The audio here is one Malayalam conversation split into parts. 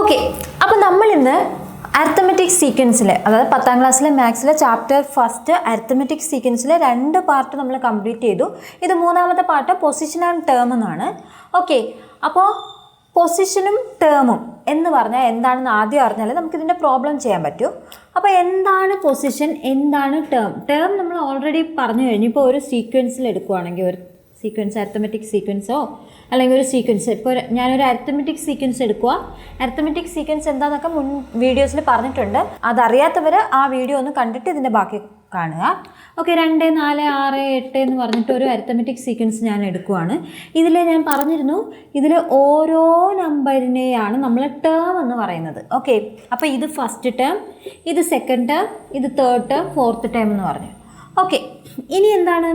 ഓക്കെ, അപ്പോൾ നമ്മൾ ഇന്ന് അരിത്തമെറ്റിക് സീക്വൻസിലെ, അതായത് 10ാം ക്ലാസ്സിലെ മാത്സിലെ ചാപ്റ്റർ ഫസ്റ്റ് അരിത്തമെറ്റിക് സീക്വൻസിലെ 2 പാർട്ട് നമ്മൾ കംപ്ലീറ്റ് ചെയ്തു. ഇത് 3ാമത്തെ പാർട്ട് പൊസിഷൻ ആൻഡ് ടേം എന്നാണ്. ഓക്കെ, അപ്പോൾ പൊസിഷനും ടേമും എന്ന് പറഞ്ഞാൽ എന്താണെന്ന് ആദ്യം അറിഞ്ഞാൽ നമുക്കിതിൻ്റെ പ്രോബ്ലം ചെയ്യാൻ പറ്റും. അപ്പോൾ എന്താണ് പൊസിഷൻ, എന്താണ് ടേം? ടേം നമ്മൾ ഓൾറെഡി പറഞ്ഞു കഴിഞ്ഞു. ഇപ്പോൾ ഒരു സീക്വൻസിൽ എടുക്കുകയാണെങ്കിൽ, ഒരു സീക്വൻസ് അരിത്തമെറ്റിക് സീക്വൻസോ അല്ലെങ്കിൽ ഒരു സീക്വൻസ്, ഇപ്പോൾ ഞാനൊരു അരിത്തമെറ്റിക് സീക്വൻസ് എടുക്കുക. അരിത്തമെറ്റിക് സീക്വൻസ് എന്താണെന്നൊക്കെ മുൻ വീഡിയോസിൽ പറഞ്ഞിട്ടുണ്ട്. അതറിയാത്തവർ ആ വീഡിയോ ഒന്ന് കണ്ടിട്ട് ഇതിൻ്റെ ബാക്കി കാണുക. ഓക്കെ, 2, 4, 6, 8 എന്ന് പറഞ്ഞിട്ട് ഒരു അരിത്തമെറ്റിക് സീക്വൻസ് ഞാൻ എടുക്കുകയാണ്. ഇതിൽ ഞാൻ പറഞ്ഞിരുന്നു, ഇതിൽ ഓരോ നമ്പറിനെയാണ് നമ്മൾ ടേം എന്ന് പറയുന്നത്. ഓക്കെ, അപ്പോൾ ഇത് ഫസ്റ്റ് ടേം, ഇത് സെക്കൻഡ് ടേം, ഇത് തേർഡ് ടേം, ഫോർത്ത് ടേം എന്ന് പറഞ്ഞു. ഓക്കെ, ഇനി എന്താണ്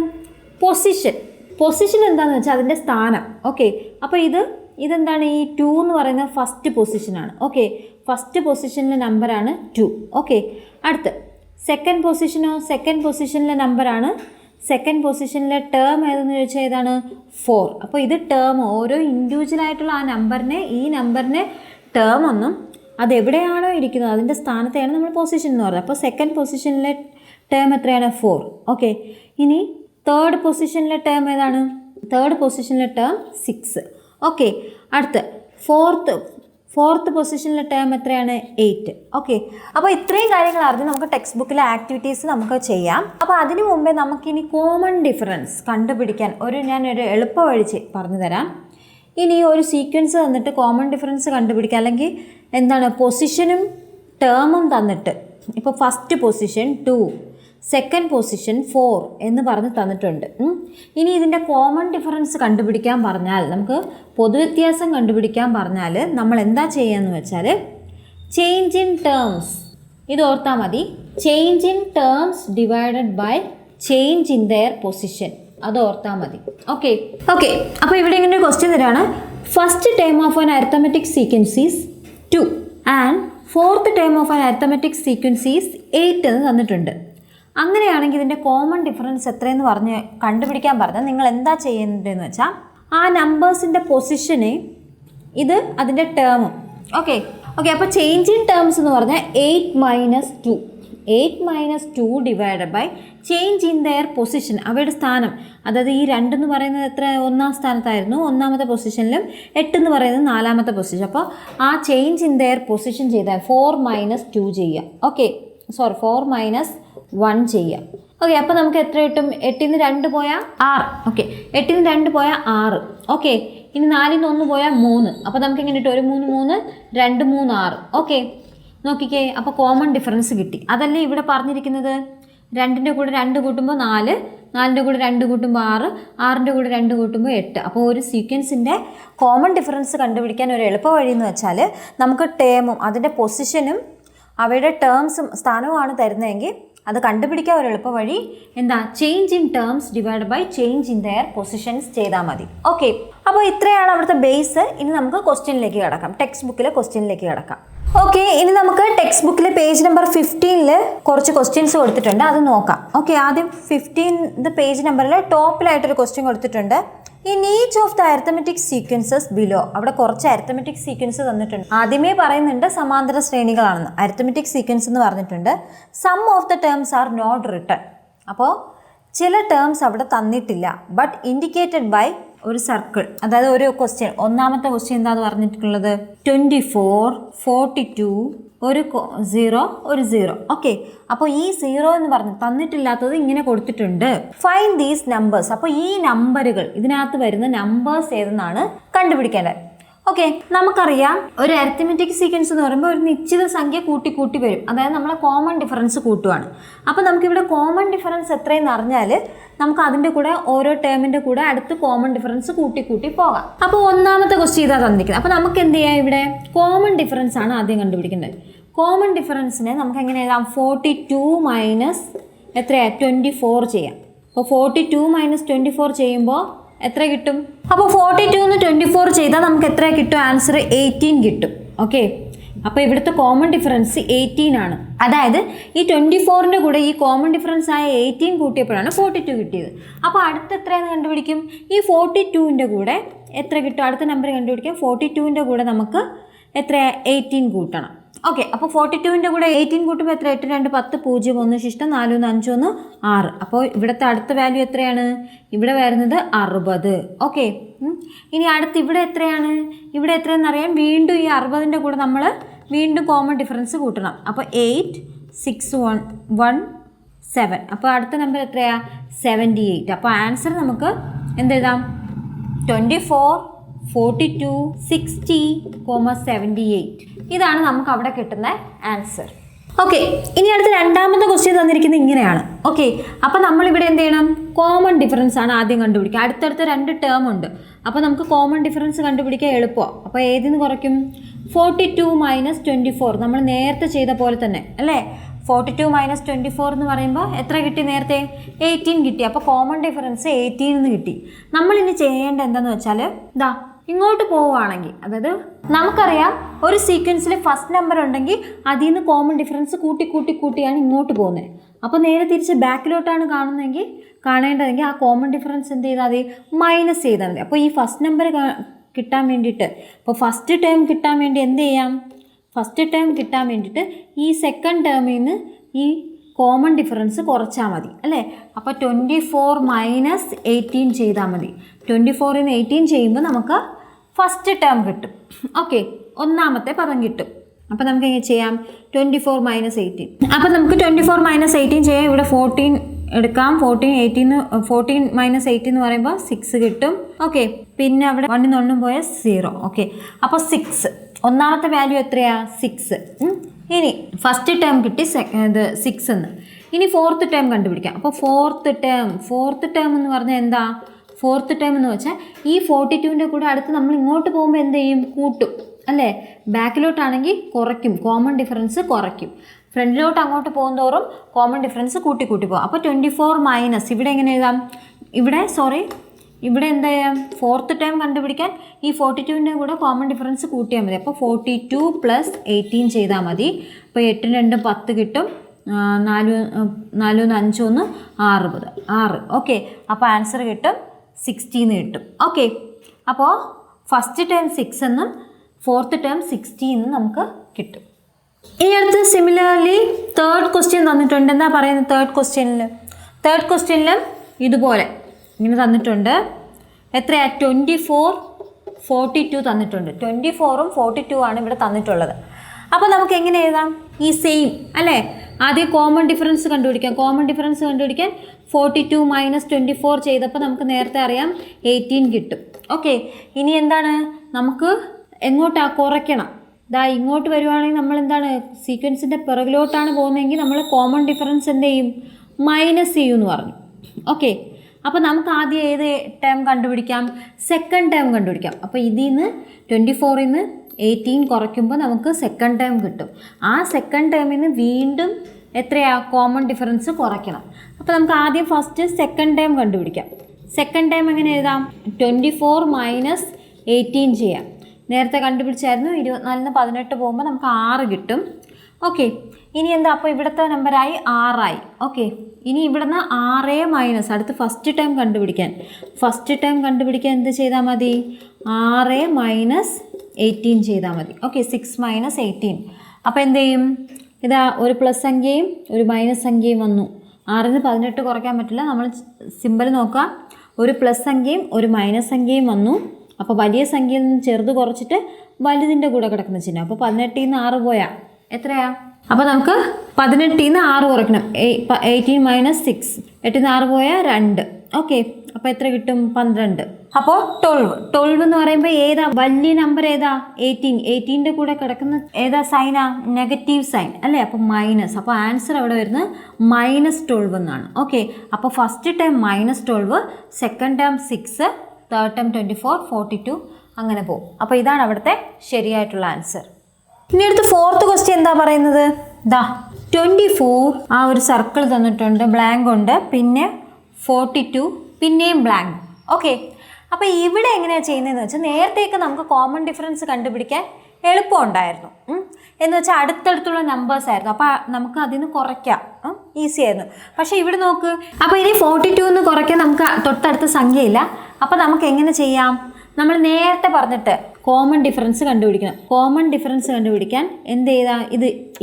പൊസിഷൻ? പൊസിഷൻ എന്താണെന്ന് വെച്ചാൽ അതിൻ്റെ സ്ഥാനം. ഓക്കെ, അപ്പോൾ ഇതെന്താണ്? ഈ 2 എന്ന് പറയുന്നത് ഫസ്റ്റ് പൊസിഷനാണ്. ഓക്കെ, ഫസ്റ്റ് പൊസിഷനിലെ നമ്പറാണ് 2. ഓക്കെ, അടുത്ത് സെക്കൻഡ് പൊസിഷനോ? സെക്കൻഡ് പൊസിഷനിലെ നമ്പറാണ്, സെക്കൻഡ് പൊസിഷനിലെ ടേം ഏതെന്ന് ചോദിച്ചാൽ ഏതാണ്? 4. അപ്പോൾ ഇത് ടേം, ഓരോ ഇൻഡിവിജ്വലായിട്ടുള്ള ആ നമ്പറിനെ, ഈ നമ്പറിനെ ടേം ഒന്നും അതെവിടെയാണോ ഇരിക്കുന്നത് അതിൻ്റെ സ്ഥാനത്തെയാണ് നമ്മൾ പൊസിഷൻ എന്ന് പറയുന്നത്. അപ്പോൾ സെക്കൻഡ് പൊസിഷനിലെ ടേം എത്രയാണ്? 4. ഓക്കെ, ഇനി തേർഡ് പൊസിഷനിലെ ടേം ഏതാണ്? Third പൊസിഷനിലെ term 6. ഓക്കെ, അടുത്ത് ഫോർത്ത് പൊസിഷനിലെ ടേം എത്രയാണ്? 8. ഓക്കെ, അപ്പോൾ ഇത്രയും കാര്യങ്ങൾ അറിഞ്ഞ് നമുക്ക് ടെക്സ്റ്റ് ബുക്കിലെ ആക്ടിവിറ്റീസ് നമുക്ക് ചെയ്യാം. അപ്പോൾ അതിനു മുമ്പേ നമുക്കിനി കോമൺ ഡിഫറൻസ് കണ്ടുപിടിക്കാൻ ഞാനൊരു എളുപ്പ വഴി പറഞ്ഞു തരാം. ഇനി ഒരു സീക്വൻസ് തന്നിട്ട് കോമൺ ഡിഫറൻസ് കണ്ടുപിടിക്കുക, അല്ലെങ്കിൽ എന്താണ് പൊസിഷനും ടേമും തന്നിട്ട്, ഇപ്പോൾ ഫസ്റ്റ് പൊസിഷൻ 2, സെക്കൻഡ് പൊസിഷൻ 4 എന്ന് പറഞ്ഞ് തന്നിട്ടുണ്ട്. ഇനി ഇതിൻ്റെ കോമൺ ഡിഫറൻസ് കണ്ടുപിടിക്കാൻ പറഞ്ഞാൽ, നമുക്ക് പൊതുവ്യത്യാസം കണ്ടുപിടിക്കാൻ പറഞ്ഞാൽ നമ്മൾ എന്താ ചെയ്യുകയെന്ന് വെച്ചാൽ, ചേഞ്ച് ഇൻ ടേംസ്, ഇത് ഓർത്താൽ മതി. Change in terms divided by change in their position, അത് ഓർത്താൽ മതി. ഓക്കെ, അപ്പോൾ ഇവിടെ ഇങ്ങനെ ഒരു ക്വസ്റ്റ്യൻ തരാണ്. First term of an arithmetic sequence is 2 and fourth term of an arithmetic sequence is 8 എന്ന് തന്നിട്ടുണ്ട്. അങ്ങനെയാണെങ്കിൽ ഇതിൻ്റെ കോമൺ ഡിഫറൻസ് എത്രയെന്ന് പറഞ്ഞ് കണ്ടുപിടിക്കാൻ പറഞ്ഞാൽ നിങ്ങൾ എന്താ ചെയ്യേണ്ടതെന്ന് വെച്ചാൽ, ആ നമ്പേഴ്സിൻ്റെ പൊസിഷന്, ഇത് അതിൻ്റെ ടേമും. ഓക്കെ, അപ്പോൾ ചേഞ്ച് ഇൻ ടേംസ് എന്ന് പറഞ്ഞാൽ 8 - 2 divided by change in their position, അവയുടെ സ്ഥാനം. അതായത് ഈ 2 എന്ന് പറയുന്നത് എത്ര? 1ാം സ്ഥാനത്തായിരുന്നു, 1ാമത്തെ പൊസിഷനിലും 8 എന്ന് പറയുന്നത് 4ാമത്തെ പൊസിഷൻ. അപ്പോൾ ആ ചേഞ്ച് ഇൻ ദെയർ പൊസിഷൻ ചെയ്താൽ 4 - 2 ചെയ്യുക. ഓക്കെ, 4 - 1 ചെയ്യുക. ഓക്കെ, അപ്പോൾ നമുക്ക് എത്ര കിട്ടും? 8ൽ നിന്ന് 2 പോയാൽ 6. ഓക്കെ, 8ൽ നിന്ന് 2 പോയാൽ 6. ഓക്കെ, ഇനി 4ൽ നിന്ന് 1 പോയാൽ 3. അപ്പോൾ നമുക്ക് എങ്ങനെ കിട്ടും? 1 3 3 2 3 6. ഓക്കെ, നോക്കിക്കേ, അപ്പോൾ കോമൺ ഡിഫറൻസ് കിട്ടി. അതല്ലേ ഇവിടെ പറഞ്ഞിരിക്കുന്നത്? 2ൻ്റെ കൂടെ 2 കൂട്ടുമ്പോൾ 4, 4ൻ്റെ കൂടെ 2 കൂട്ടുമ്പോൾ 6, 6ൻ്റെ കൂടെ 2 കൂട്ടുമ്പോൾ 8. അപ്പോൾ ഒരു സീക്വൻസിൻ്റെ കോമൺ ഡിഫറൻസ് കണ്ടുപിടിക്കാൻ ഒരു എളുപ്പ വഴി എന്ന് വെച്ചാൽ, നമുക്ക് ടേമും അതിൻ്റെ പൊസിഷനും അവയുടെ ടേംസും സ്ഥാനവുമാണ് തരുന്നതെങ്കിൽ അത് കണ്ടുപിടിക്കാൻ ഒരു എളുപ്പ വഴി എന്താ? Change in terms divide by change in their positions ചെയ്താൽ മതി. ഓക്കെ, അപ്പോൾ ഇത്രയാണ് അവിടുത്തെ ബേസ്. ഇനി നമുക്ക് ക്വസ്റ്റ്യനിലേക്ക് കിടക്കാം, ടെക്സ്റ്റ് ബുക്കിലെ ക്വസ്റ്റ്യനിലേക്ക് കിടക്കാം. ഓക്കെ, ഇനി നമുക്ക് ടെക്സ്റ്റ് ബുക്കിലെ പേജ് നമ്പർ 15ൽ കുറച്ച് ക്വസ്റ്റ്യൻസ് കൊടുത്തിട്ടുണ്ട്, അത് നോക്കാം. ഓക്കെ, ആദ്യം 15 പേജ് നമ്പറിൽ ടോപ്പിലായിട്ടൊരു ക്വസ്റ്റ്യൻ കൊടുത്തിട്ടുണ്ട്. In each of the arithmetic sequences below, അവിടെ കുറച്ച് അരിത്തമെറ്റിക് സീക്വൻസ് തന്നിട്ടുണ്ട്. ആദ്യമേ പറയുന്നുണ്ട് സമാന്തര ശ്രേണികളാണെന്ന്. അരിത്തമെറ്റിക് സീക്വൻസ് എന്ന് പറഞ്ഞിട്ടുണ്ട്. Sum of the terms are not written, അപ്പോൾ ചില ടേംസ് അവിടെ തന്നിട്ടില്ല, ബട്ട് ഇൻഡിക്കേറ്റഡ് ബൈ ഒരു സർക്കിൾ. അതായത് ഒരു ക്വസ്റ്റ്യൻ, 1ാമത്തെ ക്വസ്റ്റ്യൻ എന്താന്ന് പറഞ്ഞിട്ടുള്ളത്? 24, 42, ഒരു 0, ഒരു 0. ഓക്കെ, അപ്പോൾ ഈ 0 എന്ന് പറഞ്ഞ് തന്നിട്ടില്ലാത്തത് ഇങ്ങനെ കൊടുത്തിട്ടുണ്ട്. ഫൈൻഡ് ദീസ് നമ്പേഴ്സ്, അപ്പോൾ ഈ നമ്പറുകൾ, ഇതിനകത്ത് വരുന്ന നമ്പേഴ്സ് ഏതെന്നാണ് കണ്ടുപിടിക്കേണ്ടത്. ഓക്കെ, നമുക്കറിയാം ഒരു അരിത്തമെറ്റിക് സീക്വൻസ് എന്ന് പറയുമ്പോൾ ഒരു നിശ്ചിത സംഖ്യ കൂട്ടി വരും. അതായത് നമ്മളെ കോമൺ ഡിഫറൻസ് കൂട്ടുവാണ്. അപ്പോൾ നമുക്കിവിടെ കോമൺ ഡിഫറൻസ് എത്രയെന്ന് അറിഞ്ഞാൽ നമുക്ക് അതിൻ്റെ കൂടെ ഓരോ ടേമിൻ്റെ കൂടെ അടുത്ത് കോമൺ ഡിഫറൻസ് കൂട്ടി പോകാം. അപ്പോൾ 1ാമത്തെ ക്വസ്റ്റ്യൻ ഇതാ തന്നിരിക്കുന്നത്. അപ്പോൾ നമുക്ക് എന്ത് ചെയ്യാം? ഇവിടെ കോമൺ ഡിഫറൻസ് ആണ് ആദ്യം കണ്ടുപിടിക്കേണ്ടത്. കോമൺ ഡിഫറൻസിനെ നമുക്ക് എങ്ങനെ എഴുതാം? 42 - എത്രയാണ്? 24 ചെയ്യാം. അപ്പോൾ 42 - 24 ചെയ്യുമ്പോൾ എത്ര കിട്ടും? അപ്പോൾ 42 - 24 ചെയ്താൽ നമുക്ക് എത്ര കിട്ടും? ആൻസർ 18 കിട്ടും. ഓക്കെ, അപ്പോൾ ഇവിടുത്തെ കോമൺ ഡിഫറൻസ് 18 ആണ്. അതായത് ഈ 24ൻ്റെ കൂടെ ഈ കോമൺ ഡിഫറൻസ് ആയ 18 കൂട്ടിയപ്പോഴാണ് 42 കിട്ടിയത്. അപ്പോൾ അടുത്ത എത്രയെന്ന് കണ്ടുപിടിക്കും? ഈ 42ൻ്റെ കൂടെ എത്ര കിട്ടും? അടുത്ത നമ്പർ കണ്ടുപിടിക്കാം. 42ൻ്റെ കൂടെ നമുക്ക് എത്രയാ 18 കൂട്ടണം. ഓക്കെ, അപ്പോൾ 42ൻ്റെ കൂടെ 18 കൂട്ടുമ്പോൾ എത്ര? 8 2 10 0 1 ശിഷ്ടം 4 1 5 1 6. അപ്പോൾ ഇവിടുത്തെ അടുത്ത വാല്യൂ എത്രയാണ്? ഇവിടെ വരുന്നത് 60. ഓക്കെ, ഇനി അടുത്ത് ഇവിടെ എത്രയാണ്? ഇവിടെ എത്രയെന്ന് അറിയാൻ വീണ്ടും ഈ 60ൻ്റെ കൂടെ നമ്മൾ വീണ്ടും കോമൺ ഡിഫറൻസ് കൂട്ടണം. അപ്പോൾ 8 6 1 1 7. അപ്പോൾ അടുത്ത നമ്പർ എത്രയാ? 78. അപ്പോൾ ആൻസർ നമുക്ക് എന്തെഴുതാം? 24 42 60, 78. ഇതാണ് നമുക്ക് അവിടെ കിട്ടുന്ന ആൻസർ. ഓക്കെ, ഇനി അടുത്ത രണ്ടാമത്തെ ക്വസ്റ്റ്യൻ തന്നിരിക്കുന്നത് ഇങ്ങനെയാണ്. ഓക്കെ, അപ്പോൾ നമ്മളിവിടെ എന്ത് ചെയ്യണം? കോമൺ ഡിഫറൻസ് ആണ് ആദ്യം കണ്ടുപിടിക്കുക. അടുത്തടുത്ത 2 ടേം ഉണ്ട്. അപ്പോൾ നമുക്ക് കോമൺ ഡിഫറൻസ് കണ്ടുപിടിക്കാൻ എളുപ്പമാണ്. അപ്പോൾ ഏതിന്ന് കുറയ്ക്കും? 42 - 24. നമ്മൾ നേരത്തെ ചെയ്ത പോലെ തന്നെ അല്ലേ? 42 - 24 എന്ന് പറയുമ്പോൾ എത്ര കിട്ടി? നേരത്തെ 18 കിട്ടി. അപ്പോൾ കോമൺ ഡിഫറൻസ് 18 എന്ന് കിട്ടി. നമ്മളിനി ചെയ്യേണ്ട എന്താണെന്ന് വെച്ചാൽ ഇതാ ഇങ്ങോട്ട് പോവുകയാണെങ്കിൽ, അതായത് നമുക്കറിയാം ഒരു സീക്വൻസിൽ ഫസ്റ്റ് നമ്പർ ഉണ്ടെങ്കിൽ അതിൽ നിന്ന് കോമൺ ഡിഫറൻസ് കൂട്ടിയാണ് ഇങ്ങോട്ട് പോകുന്നത്. അപ്പോൾ നേരെ തിരിച്ച് ബാക്കിലോട്ടാണ് കാണേണ്ടതെങ്കിൽ ആ കോമൺ ഡിഫറൻസ് എന്ത് ചെയ്താൽ മതി? മൈനസ് ചെയ്താൽ മതി. അപ്പോൾ ഈ ഫസ്റ്റ് നമ്പർ കിട്ടാൻ വേണ്ടിയിട്ട്, അപ്പോൾ ഫസ്റ്റ് ടേം കിട്ടാൻ വേണ്ടി എന്ത് ചെയ്യാം? ഫസ്റ്റ് ടേം കിട്ടാൻ വേണ്ടിയിട്ട് ഈ സെക്കൻഡ് ടേമിൽ നിന്ന് ഈ കോമൺ ഡിഫറൻസ് കുറച്ചാൽ മതി അല്ലേ? അപ്പോൾ 24 - 18 ചെയ്താൽ മതി. 24 ൽ നിന്ന് 18 ചെയ്യുമ്പോൾ നമുക്ക് ഫസ്റ്റ് ടേം കിട്ടും. ഓക്കെ, ഒന്നാമത്തെ പദം കിട്ടും. അപ്പോൾ നമുക്ക് എങ്ങനെ ചെയ്യാം? 24 - 18. അപ്പോൾ നമുക്ക് 24 - 18 ചെയ്യാം. ഇവിടെ 14 എടുക്കാം. 14 - 8 എന്ന് പറയുമ്പോൾ 6 കിട്ടും. ഓക്കെ, പിന്നെ അവിടെ 1 ൽ 1 പോയ 0. ഓക്കെ, അപ്പോൾ 6 ഒന്നാമത്തെ വാല്യൂ എത്രയാ? 6. ഇനി ഫസ്റ്റ് ടേം കിട്ടി 6 എന്ന്. ഇനി ഫോർത്ത് ടേം കണ്ടുപിടിക്കാം. അപ്പോൾ ഫോർത്ത് ടേം എന്ന് പറഞ്ഞാൽ എന്താ? ഫോർത്ത് ടേം എന്ന് വെച്ചാൽ ഈ 42ൻ്റെ കൂടെ അടുത്ത് നമ്മൾ ഇങ്ങോട്ട് പോകുമ്പോൾ എന്ത് ചെയ്യും? കൂട്ടും അല്ലേ? ബാക്കിലോട്ടാണെങ്കിൽ കുറയ്ക്കും, കോമൺ ഡിഫറൻസ് കുറയ്ക്കും. ഫ്രണ്ടിലോട്ട് അങ്ങോട്ട് പോകുന്തോറും കോമൺ ഡിഫറൻസ് കൂട്ടി പോകും. അപ്പോൾ 24 ഇവിടെ എങ്ങനെ എഴുതാം? ഇവിടെ എന്താ ചെയ്യാം? ഫോർത്ത് ടേം കണ്ടുപിടിക്കാൻ ഈ 42ൻ്റെ കൂടെ കോമൺ ഡിഫറൻസ് കൂട്ടിയാൽ മതി. അപ്പോൾ 42 + 18 ചെയ്താൽ മതി. അപ്പോൾ 8 2 10 കിട്ടും. 4 1 5 1 6. ഓക്കെ, അപ്പോൾ ആൻസർ കിട്ടും 16 കിട്ടും. ഓക്കെ, അപ്പോൾ ഫസ്റ്റ് ടേം 6 എന്നും ഫോർത്ത് ടേം 16 എന്നും നമുക്ക് കിട്ടും. ഇനി അടുത്ത് സിമിലർലി തേർഡ് ക്വസ്റ്റ്യൻ തന്നിട്ടുണ്ട്. എന്താ പറയുന്നത് തേർഡ് ക്വസ്റ്റ്യനിലും ഇതുപോലെ ഇങ്ങനെ തന്നിട്ടുണ്ട്. എത്രയാ? 24 42 തന്നിട്ടുണ്ട്. 24ഉം 42 ആണ് ഇവിടെ തന്നിട്ടുള്ളത്. അപ്പോൾ നമുക്ക് എങ്ങനെ എഴുതാം? ഈ സെയിം അല്ലേ? ആദ്യം കോമൺ ഡിഫറൻസ് കണ്ടുപിടിക്കാൻ 42 - 24 ചെയ്തപ്പോൾ നമുക്ക് നേരത്തെ അറിയാം 18 കിട്ടും. ഓക്കെ, ഇനി എന്താണ്? നമുക്ക് എങ്ങോട്ടാ കുറയ്ക്കണം? ഇങ്ങോട്ട് വരുവാണെങ്കിൽ നമ്മൾ എന്താണ്? സീക്വൻസിൻ്റെ പിറകിലോട്ടാണ് പോകുന്നതെങ്കിൽ നമ്മൾ കോമൺ ഡിഫറൻസ് എന്ത് ചെയ്യും? മൈനസ് ചെയ്യുമെന്ന് പറഞ്ഞു. ഓക്കെ, അപ്പോൾ നമുക്ക് ആദ്യം ഏത് ടേം കണ്ടുപിടിക്കാം? സെക്കൻഡ് ടേം കണ്ടുപിടിക്കാം. അപ്പോൾ ഇതിൽ നിന്ന് 24ൽ നിന്ന് 18 കുറയ്ക്കുമ്പോൾ നമുക്ക് സെക്കൻഡ് ടേം കിട്ടും. ആ സെക്കൻഡ് ടേമിൽ നിന്ന് വീണ്ടും എത്രയാ? കോമൺ ഡിഫറൻസ് കുറയ്ക്കണം. അപ്പോൾ നമുക്ക് ആദ്യം ഫസ്റ്റ് സെക്കൻഡ് ടേം കണ്ടുപിടിക്കാം. സെക്കൻഡ് ടേം എങ്ങനെ എഴുതാം? 24 - 18 ചെയ്യാം. നേരത്തെ കണ്ടുപിടിച്ചായിരുന്നു. 24 - 18 പോകുമ്പോൾ നമുക്ക് 6 കിട്ടും. ഓക്കെ, ഇനി എന്താ? അപ്പോൾ ഇവിടുത്തെ നമ്പറായി 6 ആയി. ഓക്കെ, ഇനി ഇവിടുന്ന് 6 - അടുത്ത് ഫസ്റ്റ് ടൈം കണ്ടുപിടിക്കാൻ എന്ത് ചെയ്താൽ മതി? 6 - 18 ചെയ്താൽ മതി. ഓക്കെ, 6 - 18. അപ്പോൾ എന്ത് ചെയ്യും? ഇതാ ഒരു പ്ലസ് സംഖ്യയും ഒരു മൈനസ് സംഖ്യയും വന്നു. 6ൽ നിന്ന് 18 കുറയ്ക്കാൻ പറ്റില്ല. നമ്മൾ സിമ്പിൾ നോക്കുക. ഒരു പ്ലസ് സംഖ്യയും ഒരു മൈനസ് സംഖ്യയും വന്നു. അപ്പോൾ വലിയ സംഖ്യയിൽ നിന്ന് ചെറുത് കുറച്ചിട്ട് വലുതിൻ്റെ കൂടെ കിടക്കുന്ന ചിഹ്നം. അപ്പോൾ 18ൽ നിന്ന് 6 പോയാൽ എത്രയാ? അപ്പോൾ നമുക്ക് 18ൽ നിന്ന് 6 കുറയ്ക്കണം. 18 - 6. 8ൽ നിന്ന് 6 പോയാൽ 2. ഓക്കെ, അപ്പോൾ എത്ര കിട്ടും? 12. അപ്പോൾ 12 എന്ന് പറയുമ്പോൾ ഏതാ വലിയ നമ്പർ? ഏതാ? 18ൻ്റെ കൂടെ കിടക്കുന്ന ഏതാ സൈനാ? നെഗറ്റീവ് സൈൻ അല്ലേ? അപ്പോൾ മൈനസ്. അപ്പോൾ ആൻസർ അവിടെ വരുന്നത് -12 എന്നാണ്. ഓക്കെ, അപ്പോൾ first time -12, second time 6, third time 24, 42 അങ്ങനെ പോകും. അപ്പോൾ ഇതാണ് അവിടുത്തെ ശരിയായിട്ടുള്ള ആൻസർ. ഇനി അടുത്ത് ഫോർത്ത് ക്വസ്റ്റ്യൻ എന്താ പറയുന്നത്? 24 ആ ഒരു സർക്കിൾ തന്നിട്ടുണ്ട്, ബ്ലാങ്ക് ഉണ്ട്, പിന്നെ 42 പിന്നെയും ബ്ലാങ്ക്. ഓക്കെ, അപ്പോൾ ഇവിടെ എങ്ങനെയാണ് ചെയ്യുന്നതെന്ന് വെച്ചാൽ നേരത്തേക്ക് നമുക്ക് കോമൺ ഡിഫറൻസ് കണ്ടുപിടിക്കാൻ എളുപ്പമുണ്ടായിരുന്നു. എന്ന് വെച്ചാൽ അടുത്തടുത്തുള്ള നമ്പേഴ്സ് ആയിരുന്നു. അപ്പോൾ നമുക്ക് അതിന് കുറയ്ക്കാം, ഈസി ആയിരുന്നു. പക്ഷേ ഇവിടെ നോക്ക്, അപ്പോൾ ഇനി 42 എന്ന് കുറയ്ക്കാൻ നമുക്ക് തൊട്ടടുത്ത സംഖ്യയില്ല. അപ്പോൾ നമുക്ക് എങ്ങനെ ചെയ്യാം? നമ്മൾ നേരത്തെ പറഞ്ഞിട്ട് കോമൺ ഡിഫറൻസ് കണ്ടുപിടിക്കണം. കോമൺ ഡിഫറൻസ് കണ്ടുപിടിക്കാൻ എന്ത് ചെയ്താൽ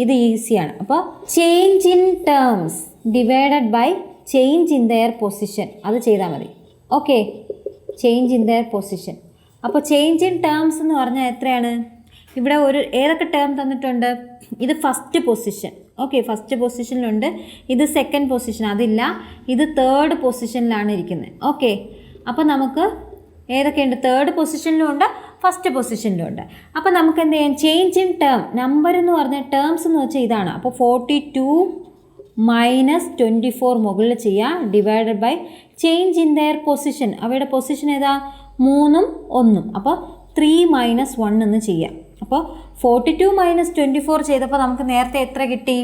ഇത് ഈസിയാണ്. അപ്പോൾ change in terms divided by change in their position അത് ചെയ്താൽ മതി. Okay, change in their position. അപ്പോൾ ചേഞ്ച് ഇൻ ടേംസ് എന്ന് പറഞ്ഞാൽ എത്രയാണ്? ഇവിടെ ഏതൊക്കെ ടേം തന്നിട്ടുണ്ട്? ഇത് ഫസ്റ്റ് പൊസിഷൻ. ഓക്കെ, ഫസ്റ്റ് പൊസിഷനിലുണ്ട്. ഇത് സെക്കൻഡ് പൊസിഷൻ, അതില്ല. ഇത് തേർഡ് പൊസിഷനിലാണ് ഇരിക്കുന്നത്. ഓക്കെ, അപ്പോൾ നമുക്ക് ഏതൊക്കെയുണ്ട്? തേർഡ് പൊസിഷനിലും ഉണ്ട്, ഫസ്റ്റ് പൊസിഷനിലും ഉണ്ട്. അപ്പോൾ നമുക്ക് എന്ത് ചെയ്യാം? ചേഞ്ച് ഇൻ ടേം, നമ്പർ എന്ന് പറഞ്ഞാൽ ടേംസ് എന്ന് വെച്ചാൽ ഇതാണ്. അപ്പോൾ 42 മൈനസ് 24 മുകളിൽ ചെയ്യാം, divided by change in their position. അവയുടെ പൊസിഷൻ ഏതാ? 3ഉം 1ഉം. അപ്പോൾ 3 മൈനസ് 1 എന്ന് ചെയ്യാം. അപ്പോൾ 42 മൈനസ് 24 ചെയ്തപ്പോൾ നമുക്ക് നേരത്തെ എത്ര കിട്ടി?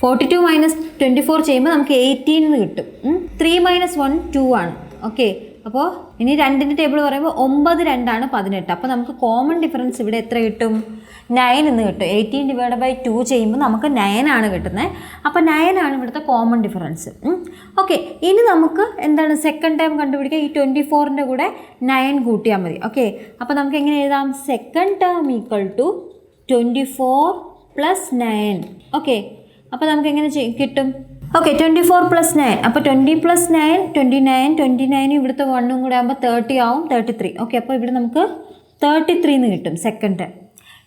42 മൈനസ് 24 ചെയ്യുമ്പോൾ നമുക്ക് 18 എന്ന് കിട്ടും. 3 മൈനസ് 1 2 ആണ്. ഓക്കെ, അപ്പോൾ ഇനി 2ൻ്റെ ടേബിൾ പറയുമ്പോൾ 9 2 18. അപ്പോൾ നമുക്ക് കോമൺ ഡിഫറൻസ് ഇവിടെ എത്ര കിട്ടും? 9 എന്ന് കിട്ടും. 18 ഡിവൈഡ് ബൈ 2 ചെയ്യുമ്പോൾ നമുക്ക് 9 ആണ് കിട്ടുന്നത്. അപ്പോൾ 9 ആണ് ഇവിടുത്തെ കോമൺ ഡിഫറൻസ്. ഓക്കെ, ഇനി നമുക്ക് എന്താണ് സെക്കൻഡ് ടൈം കണ്ടുപിടിക്കുക? ഈ 24ൻ്റെ കൂടെ 9 കൂട്ടിയാൽ മതി. ഓക്കെ, അപ്പോൾ നമുക്ക് എങ്ങനെ എഴുതാം? Second term equal to 24 plus 9. Okay, അപ്പോൾ നമുക്ക് എങ്ങനെ കിട്ടും? Okay, 24 plus 9. അപ്പോൾ 20 പ്ലസ് 9 29 ഇവിടുത്തെ 1ഉം കൂടെ ആകുമ്പോൾ 30 ആവും, 33. ഓക്കെ, അപ്പോൾ ഇവിടെ നമുക്ക് 33 എന്ന് കിട്ടും സെക്കൻഡ് ടൈം.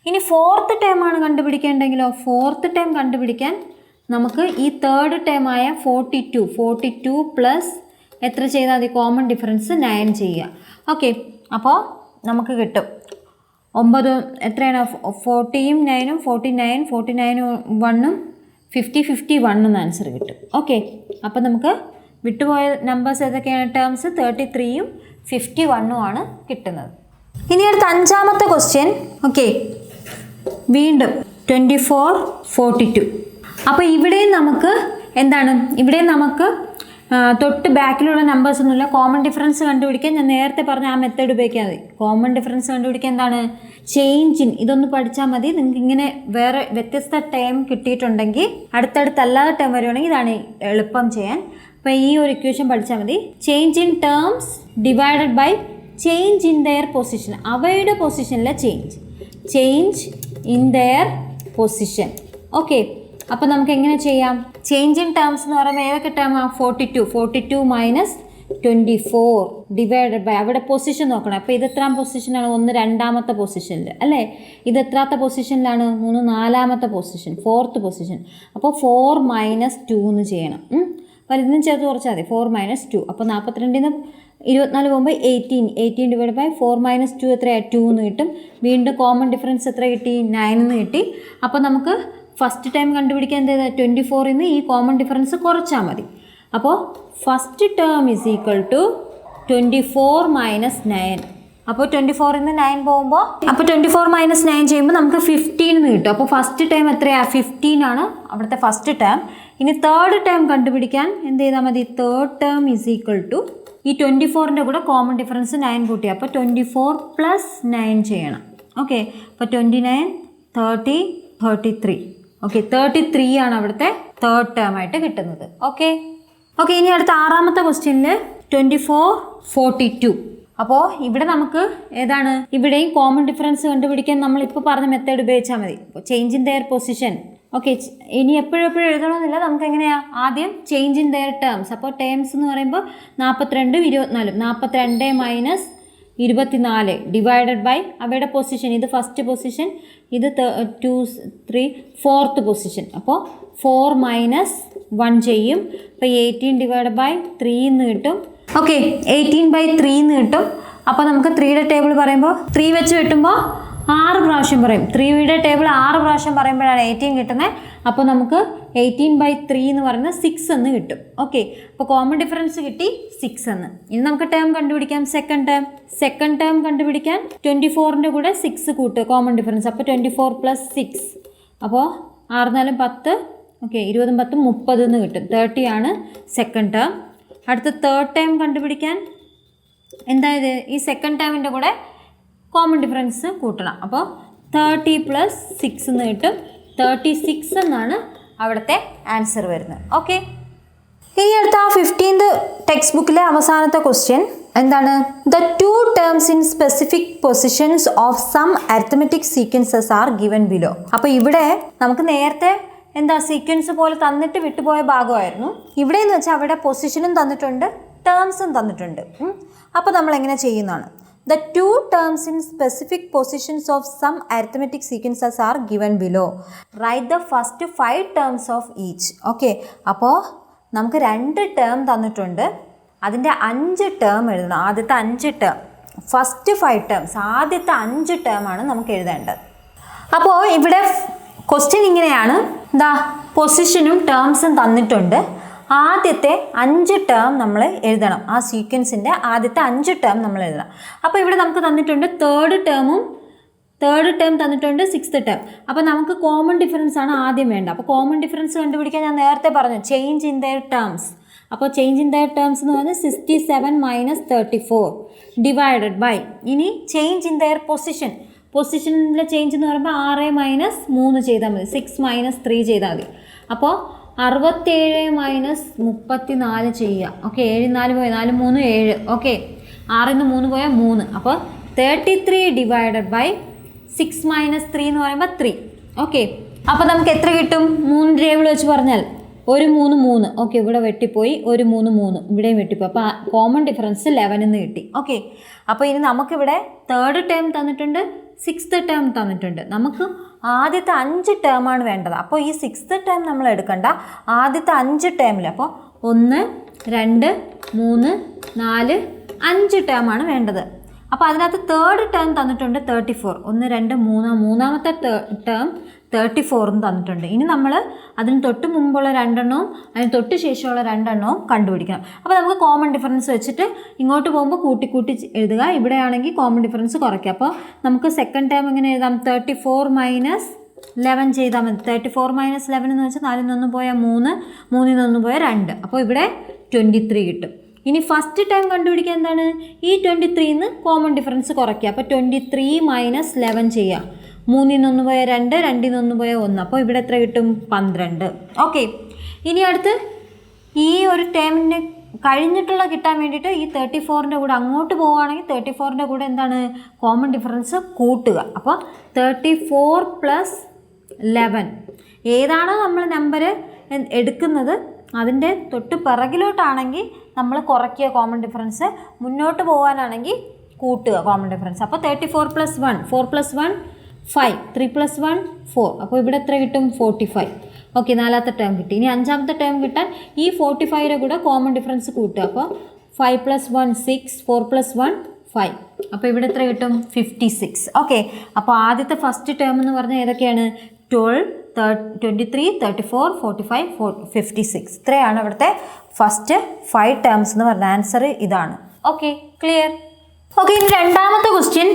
ഇനി ഫോർത്ത് ടൈമാണ് കണ്ടുപിടിക്കേണ്ടെങ്കിലോ? ഫോർത്ത് ടൈം കണ്ടുപിടിക്കാൻ നമുക്ക് ഈ തേർഡ് ടൈമായ 42 പ്ലസ് എത്ര ചെയ്താൽ മതി? കോമൺ ഡിഫറൻസ് 9 ചെയ്യുക. ഓക്കെ, അപ്പോൾ നമുക്ക് കിട്ടും 9 എത്രയാണ്? 40യും 9ഉം 49 1ഉം 51 എന്ന് ആൻസർ കിട്ടും. ഓക്കെ, അപ്പോൾ നമുക്ക് വിട്ടുപോയ നമ്പേഴ്സ് ഏതൊക്കെയാണ്? ടേംസ് 33യും 51ഉം ആണ് കിട്ടുന്നത്. ഇനി അടുത്ത 5ാമത്തെ ക്വസ്റ്റ്യൻ. ഓക്കെ, വീണ്ടും 24 42. അപ്പോൾ ഇവിടെയും നമുക്ക് എന്താണ്? ഇവിടെയും നമുക്ക് തൊട്ട് ബാക്കിലുള്ള നമ്പേഴ്സ് ഒന്നുമില്ല. കോമൺ ഡിഫറൻസ് കണ്ടുപിടിക്കാൻ ഞാൻ നേരത്തെ പറഞ്ഞ ആ മെത്തേഡ് ഉപയോഗിക്കാൻ മതി. കോമൺ ഡിഫറൻസ് കണ്ടുപിടിക്കാൻ എന്താണ്? Change in. ഇതൊന്ന് പഠിച്ചാൽ മതി. നിങ്ങൾക്ക് ഇങ്ങനെ വേറെ വ്യത്യസ്ത ടേം കിട്ടിയിട്ടുണ്ടെങ്കിൽ അടുത്തടുത്തല്ലാതെ ടേം വരുവാണെങ്കിൽ ഇതാണ് എളുപ്പം ചെയ്യാൻ. അപ്പോൾ ഈ ഒരു ഇക്വേഷൻ പഠിച്ചാൽ മതി. Change in terms divided by change in their position. അവയുടെ പൊസിഷനിലെ change in their position. Okay, അപ്പോൾ നമുക്ക് എങ്ങനെ ചെയ്യാം? ചേഞ്ച് ഇൻ ടേംസ് എന്ന് പറയുമ്പോൾ ഏതൊക്കെ ടേമാണ്? 42 മൈനസ് 24 ഡിവൈഡഡ് ബൈ അവിടെ പൊസിഷൻ നോക്കണം. അപ്പോൾ ഇത് എത്രാം പൊസിഷനാണ്? 1 2ാമത്തെ പൊസിഷനിൽ അല്ലേ? ഇത് എത്രാമത്തെ പൊസിഷനിലാണ്? 3 4ാമത്തെ പൊസിഷൻ, ഫോർത്ത് പൊസിഷൻ. അപ്പോൾ 4 മൈനസ് 2 എന്ന് ചെയ്യണം. വലുതിനും ചേർത്ത് കുറച്ചാൽ മതി. 4 മൈനസ് 2. അപ്പോൾ 42 24 പോകുമ്പോൾ 18 ഡിവൈഡ് ബൈ 4 മൈനസ് 2 എത്രയാണ്? 2 എന്ന് കിട്ടും. വീണ്ടും കോമൺ ഡിഫറൻസ് എത്ര കിട്ടി? 9 എന്ന് കിട്ടി. അപ്പോൾ നമുക്ക് ഫസ്റ്റ് ടൈം കണ്ടുപിടിക്കാൻ എന്ത് ചെയ്താൽ? 24 നിന്ന് ഈ കോമൺ ഡിഫറൻസ് കുറച്ചാൽ മതി. അപ്പോൾ first term is equal to 24 minus 9. അപ്പോൾ 24 നിന്ന് 9 പോകുമ്പോൾ 24 മൈനസ് 9 ചെയ്യുമ്പോൾ നമുക്ക് 15 എന്ന് കിട്ടും. അപ്പോൾ ഫസ്റ്റ് ടൈം എത്രയാണ്? 15 ആണ് അവിടുത്തെ ഫസ്റ്റ് ടേം. ഇനി തേർഡ് ടേം കണ്ടുപിടിക്കാൻ എന്ത് ചെയ്താൽ മതി? Third term is equal to ഈ 24ൻ്റെ കൂടെ കോമൺ ഡിഫറൻസ് 9 കൂട്ടി. അപ്പോൾ 24 പ്ലസ് 9 ചെയ്യണം. ഓക്കെ, അപ്പോൾ 29 30 33. ഓക്കെ, 33 ആണ് അവിടുത്തെ തേർഡ് ടേം ആയിട്ട് കിട്ടുന്നത്. ഓക്കെ, ഇനി അടുത്ത 6ാമത്തെ ക്വസ്റ്റ്യനിൽ 24 42. അപ്പോൾ ഇവിടെ നമുക്ക് ഏതാണ്? ഇവിടെയും കോമൺ ഡിഫറൻസ് കണ്ടുപിടിക്കാൻ നമ്മളിപ്പോൾ പറഞ്ഞ മെത്തേഡ് ഉപയോഗിച്ചാൽ മതി. Change in their position. Okay, ഇനി എപ്പോഴും എഴുതണമെന്നില്ല. നമുക്ക് എങ്ങനെയാണ്? ആദ്യം ചേഞ്ച് ഇൻ ദെയർ ടേംസ്. അപ്പോൾ ടേംസ് എന്ന് പറയുമ്പോൾ 42 24 42 മൈനസ് 24 ഡിവൈഡഡ് ബൈ അവയുടെ പൊസിഷൻ. ഇത് ഫസ്റ്റ് പൊസിഷൻ, ഇത് 2 3 ഫോർത്ത് പൊസിഷൻ. അപ്പോൾ 4 മൈനസ് 1 ചെയ്യും. അപ്പോൾ 18 ഡിവൈഡ് ബൈ 3 എന്ന് കിട്ടും. ഓക്കെ, 18/3 എന്ന് കിട്ടും. അപ്പോൾ നമുക്ക് 3യുടെ ടേബിൾ പറയുമ്പോൾ 3 വെച്ച് കിട്ടുമ്പോൾ 6 പ്രാവശ്യം പറയും. 3യുടെ ടേബിൾ 6 പ്രാവശ്യം പറയുമ്പോഴാണ് 18 കിട്ടുന്നത്. അപ്പോൾ നമുക്ക് 18/3 എന്ന് പറയുന്നത് 6 എന്ന് കിട്ടും. ഓക്കെ, അപ്പോൾ കോമൺ ഡിഫറൻസ് കിട്ടി 6 എന്ന്. ഇനി നമുക്ക് ടേം കണ്ടുപിടിക്കാം. സെക്കൻഡ് ടേം കണ്ടുപിടിക്കാൻ 24ൻ്റെ കൂടെ 6 കൂട്ടുക കോമൺ ഡിഫറൻസ്. അപ്പോൾ 24 പ്ലസ് 6. അപ്പോൾ 6 4 10. ഓക്കെ, 20 10 30 എന്ന് കിട്ടും. 30 ആണ് സെക്കൻഡ് ടേം. അടുത്ത തേർഡ് ടൈം കണ്ടുപിടിക്കാൻ എന്തായത്? ഈ സെക്കൻഡ് ടൈമിൻ്റെ കൂടെ കോമൺ ഡിഫറൻസ് കൂട്ടണം. അപ്പോൾ 30 പ്ലസ് 6 എന്ന് കിട്ടും. 36 എന്നാണ് അവിടുത്തെ ആൻസർ വരുന്നത്. ഓക്കെ, ഇനി അടുത്ത 15th ടെക്സ്റ്റ് ബുക്കിലെ അവസാനത്തെ ക്വസ്റ്റ്യൻ എന്താണ് the two terms in specific positions of some arithmetic sequences are given below. അപ്പോൾ ഇവിടെ നമുക്ക് നേരത്തെ എന്താ സീക്വൻസ് പോലെ തന്നിട്ട് വിട്ടുപോയ ഭാഗമായിരുന്നു. ഇവിടെ എന്ന് വെച്ചാൽ അവിടെ പൊസിഷനും തന്നിട്ടുണ്ട്, ടേംസും തന്നിട്ടുണ്ട്. അപ്പോൾ നമ്മൾ എങ്ങനെ ചെയ്യുന്നതാണ്? The two terms in specific positions of some arithmetic sequences are given below. Write the first 5 terms of each. Okay. അപ്പോൾ നമുക്ക് 2 ടേം തന്നിട്ടുണ്ട്, അതിൻ്റെ 5 ടേം എഴുതണം. ആദ്യത്തെ 5 ടേം, ഫസ്റ്റ് 5 ടേംസ്, ആദ്യത്തെ 5 ടേമാണ് നമുക്ക് എഴുതേണ്ടത്. അപ്പോൾ ഇവിടെ ക്വസ്റ്റ്യൻ ഇങ്ങനെയാണ്, എന്താ പൊസിഷനും ടേംസും തന്നിട്ടുണ്ട്, ആദ്യത്തെ 5 ടേം നമ്മൾ എഴുതണം. ആ സീക്വൻസിൻ്റെ ആദ്യത്തെ 5 ടേം നമ്മൾ എഴുതണം. അപ്പോൾ ഇവിടെ നമുക്ക് തന്നിട്ടുണ്ട് തേർഡ് ടേം തന്നിട്ടുണ്ട്, 6th ടേം. അപ്പോൾ നമുക്ക് കോമൺ ഡിഫറൻസ് ആണ് ആദ്യം വേണ്ട. അപ്പോൾ കോമൺ ഡിഫറൻസ് കണ്ടുപിടിക്കാൻ ഞാൻ നേരത്തെ പറഞ്ഞു, ചേഞ്ച് ഇൻ ദെയർ ടേംസ്. അപ്പോൾ ചേഞ്ച് ഇൻ ദെയർ ടേംസ് എന്ന് പറഞ്ഞാൽ 67 മൈനസ് 34 ഡിവൈഡഡ് ബൈ, ഇനി ചേഞ്ച് ഇൻ ദെയർ പൊസിഷനിലെ ചേഞ്ച് എന്ന് പറയുമ്പോൾ 6 മൈനസ് 3 ചെയ്താൽ മതി, 6 മൈനസ് 3 ചെയ്താൽ മതി. അപ്പോൾ 67 മൈനസ് 34 ചെയ്യുക. ഓക്കെ, 7 4 പോയ 4 3 7. ഓക്കെ, 6 3 പോയാൽ 3. അപ്പോൾ 33 ഡിവൈഡഡ് ബൈ 6 മൈനസ് 3 എന്ന് പറയുമ്പോൾ 3. ഓക്കെ, അപ്പോൾ നമുക്ക് എത്ര കിട്ടും? 3 ടേബിൾ വെച്ച് പറഞ്ഞാൽ 1 3 3. ഓക്കെ, ഇവിടെ വെട്ടിപ്പോയി, 1 3 3, ഇവിടെയും വെട്ടിപ്പോയി. അപ്പോൾ കോമൺ ഡിഫറൻസ് 11 എന്ന് കിട്ടി. ഓക്കെ, അപ്പോൾ ഇനി നമുക്കിവിടെ തേർഡ് ടേം തന്നിട്ടുണ്ട്, 6th ടേം തന്നിട്ടുണ്ട്. നമുക്ക് ആദ്യത്തെ 5 ടേമാണ് വേണ്ടത്. അപ്പോൾ ഈ 6th ടേം നമ്മൾ എടുക്കണ്ട, ആദ്യത്തെ 5 ടേമിൽ. അപ്പോൾ 1 2 3 4 5 ടേമാണ് വേണ്ടത്. അപ്പോൾ അതിനകത്ത് തേർഡ് ടേം തന്നിട്ടുണ്ട് 34. 1 2 3, മൂന്നാമത്തെ ടേം 34 തന്നിട്ടുണ്ട്. ഇനി നമ്മൾ അതിന് തൊട്ട് മുമ്പുള്ള 2 എണ്ണവും അതിന് തൊട്ട് ശേഷമുള്ള 2 എണ്ണവും കണ്ടുപിടിക്കണം. അപ്പോൾ നമുക്ക് കോമൺ ഡിഫറൻസ് വെച്ചിട്ട് ഇങ്ങോട്ട് പോകുമ്പോൾ കൂട്ടി എഴുതുക, ഇവിടെയാണെങ്കിൽ കോമൺ ഡിഫറൻസ് കുറയ്ക്കുക. അപ്പോൾ നമുക്ക് സെക്കൻഡ് ടേം എങ്ങനെ എഴുതാം? 34 മൈനസ് 11 ചെയ്താൽ മതി. 34 മൈനസ് 11 എന്ന് വെച്ചാൽ 4 1 പോയാൽ 3, 3 1 പോയാൽ 2. അപ്പോൾ ഇവിടെ 23 കിട്ടും. ഇനി ഫസ്റ്റ് ടൈം കണ്ടുപിടിക്കുക എന്താണ്? ഈ 23ന്ന് കോമൺ ഡിഫറൻസ് കുറയ്ക്കുക. അപ്പോൾ 23 മൈനസ് 11 ചെയ്യുക. 3 1 പോയാൽ 2, 2 1 പോയാൽ 1. അപ്പോൾ ഇവിടെ എത്ര കിട്ടും? 12. ഓക്കെ, ഇനി അടുത്ത് ഈ ഒരു ടേമിന് കഴിഞ്ഞിട്ടുള്ള കിട്ടാൻ വേണ്ടിയിട്ട് ഈ 34ൻ്റെ കൂടെ അങ്ങോട്ട് പോവുകയാണെങ്കിൽ 34ൻ്റെ കൂടെ എന്താണ്? കോമൺ ഡിഫറൻസ് കൂട്ടുക. അപ്പോൾ 34 പ്ലസ് 11, ഏതാണോ നമ്മൾ നമ്പർ എടുക്കുന്നത് അതിൻ്റെ തൊട്ട് പിറകിലോട്ടാണെങ്കിൽ നമ്മൾ കുറയ്ക്കുക കോമൺ ഡിഫറൻസ്, മുന്നോട്ട് പോകാനാണെങ്കിൽ കൂട്ടുക കോമൺ ഡിഫറൻസ്. അപ്പോൾ 34 പ്ലസ് 1, 4 പ്ലസ് 1 5, 3 പ്ലസ് 1 4. അപ്പോൾ ഇവിടെ എത്ര കിട്ടും? 45. ഓക്കെ, 4ാമത്തെ ടേം കിട്ടി. ഇനി 5ാമത്തെ ടേം കിട്ടാൻ ഈ 45യുടെ കൂടെ കോമൺ ഡിഫറൻസ് കൂട്ടുക. അപ്പോൾ 5 പ്ലസ് 1 6, 4 പ്ലസ് 1 5. അപ്പോൾ ഇവിടെ എത്ര കിട്ടും? 56. ഓക്കെ, അപ്പോൾ ആദ്യത്തെ ഫസ്റ്റ് ടേം എന്ന് പറഞ്ഞാൽ ഏതൊക്കെയാണ്? 12, 23, 34, 45, 56. ഇത്രയാണ് ഇവിടുത്തെ ഫസ്റ്റ് 5 ടേംസ് എന്ന് പറഞ്ഞ ആൻസർ ഇതാണ്. Okay, clear? ഓക്കെ, ഇനി രണ്ടാമത്തെ ക്വസ്റ്റ്യൻ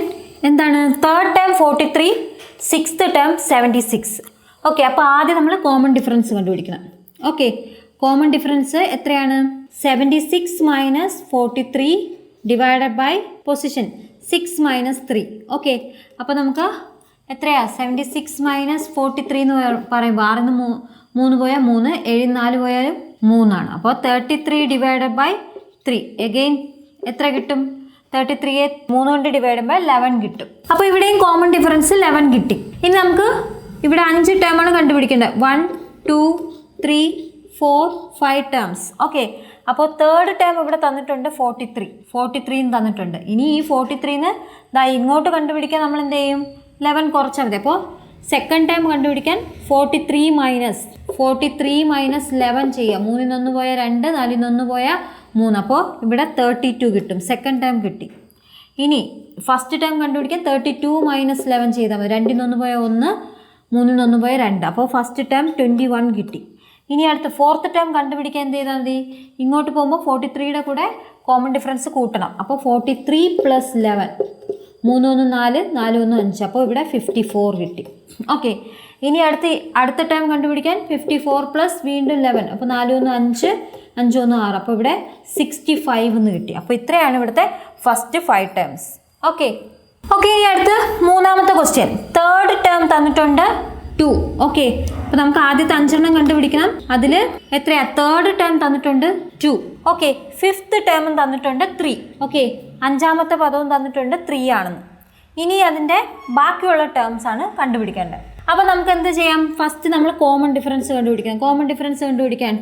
എന്താണ്? Third term 43, 6th term 76. Okay, അപ്പോൾ ആദ്യം നമ്മൾ കോമൺ ഡിഫറൻസ് കണ്ടുപിടിക്കണം. ഓക്കെ, കോമൺ ഡിഫറൻസ് എത്രയാണ്? 76 minus 43 divided by position 6 minus 3. Okay, അപ്പോൾ നമുക്ക് എത്രയാണ്? 76 മൈനസ് 43 എന്ന് പറയുമ്പോൾ 6 3 പോയാൽ 3, 7 4 പോയാലും 3 ആണ്. അപ്പോൾ 33 ഡിവൈഡഡ് ബൈ 3. എഗെയിൻ എത്ര കിട്ടും? 33യെ 3 കൊണ്ട് ഡിവൈഡ് ചെയ്യുമ്പോൾ 11 കിട്ടും. അപ്പോൾ ഇവിടെയും കോമൺ ഡിഫറൻസ് 11 കിട്ടി. ഇനി നമുക്ക് ഇവിടെ 5 ടേമാണ് കണ്ടുപിടിക്കേണ്ടത്. 1 2 3 4 5 ടേംസ്. ഓക്കെ, അപ്പോൾ തേർഡ് ടേം ഇവിടെ തന്നിട്ടുണ്ട് 43 തന്നിട്ടുണ്ട്. ഇനി ഈ 43ന്ന് ഇങ്ങോട്ട് കണ്ടുപിടിക്കാൻ നമ്മൾ എന്ത് ചെയ്യും? 11 കുറച്ചാൽ മതി. അപ്പോൾ സെക്കൻഡ് ടൈം കണ്ടുപിടിക്കാൻ 43 മൈനസ് 11 ചെയ്യുക. 3 1 പോയാൽ 2, 4 1 പോയാൽ 3. അപ്പോൾ ഇവിടെ 32 കിട്ടും. സെക്കൻഡ് ടൈം കിട്ടി. ഇനി ഫസ്റ്റ് ടൈം കണ്ടുപിടിക്കാൻ 32 മൈനസ് 11 ചെയ്താൽ മതി. 2 1 പോയാൽ 1, 3 1 പോയാൽ 2. അപ്പോൾ ഫസ്റ്റ് ടൈം 21 കിട്ടി. ഇനി അടുത്ത് ഫോർത്ത് ടൈം കണ്ടുപിടിക്കാൻ എന്ത് ചെയ്താൽ മതി? ഇങ്ങോട്ട് പോകുമ്പോൾ 43യുടെ കൂടെ കോമൺ ഡിഫറൻസ് കൂട്ടണം. അപ്പോൾ 43 പ്ലസ് 11, 3 1 4, 4 1 5. അപ്പോൾ ഇവിടെ 54 കിട്ടി. ഓക്കെ, ഇനി അടുത്ത ടൈം കണ്ടുപിടിക്കാൻ 54 പ്ലസ് വീണ്ടും 11. അപ്പോൾ 4 1 5, 5 1 6. അപ്പോൾ ഇവിടെ 65 എന്ന് കിട്ടി. അപ്പോൾ ഇത്രയാണ് ഇവിടുത്തെ ഫസ്റ്റ് 5 ടേംസ്. ഓക്കെ, ഇനി അടുത്ത് മൂന്നാമത്തെ ക്വസ്റ്റ്യൻ. തേർഡ് ടേം തന്നിട്ടുണ്ട് 2. ഓക്കെ, അപ്പോൾ നമുക്ക് ആദ്യത്തെ 5 എണ്ണം കണ്ടുപിടിക്കണം. അതിൽ എത്രയാ? തേർഡ് ടേം തന്നിട്ടുണ്ട് 2. ഓക്കെ, ഫിഫ്ത്ത് ടേമും തന്നിട്ടുണ്ട് 3. ഓക്കെ, അഞ്ചാമത്തെ പദവും തന്നിട്ടുണ്ട് 3 ആണെന്ന്. ഇനി അതിൻ്റെ ബാക്കിയുള്ള ടേംസ് ആണ് കണ്ടുപിടിക്കേണ്ടത്. അപ്പോൾ നമുക്ക് എന്ത് ചെയ്യാം? ഫസ്റ്റ് നമ്മൾ കോമൺ ഡിഫറൻസ് കണ്ടുപിടിക്കാം. കോമൺ ഡിഫറൻസ് കണ്ടുപിടിക്കാൻ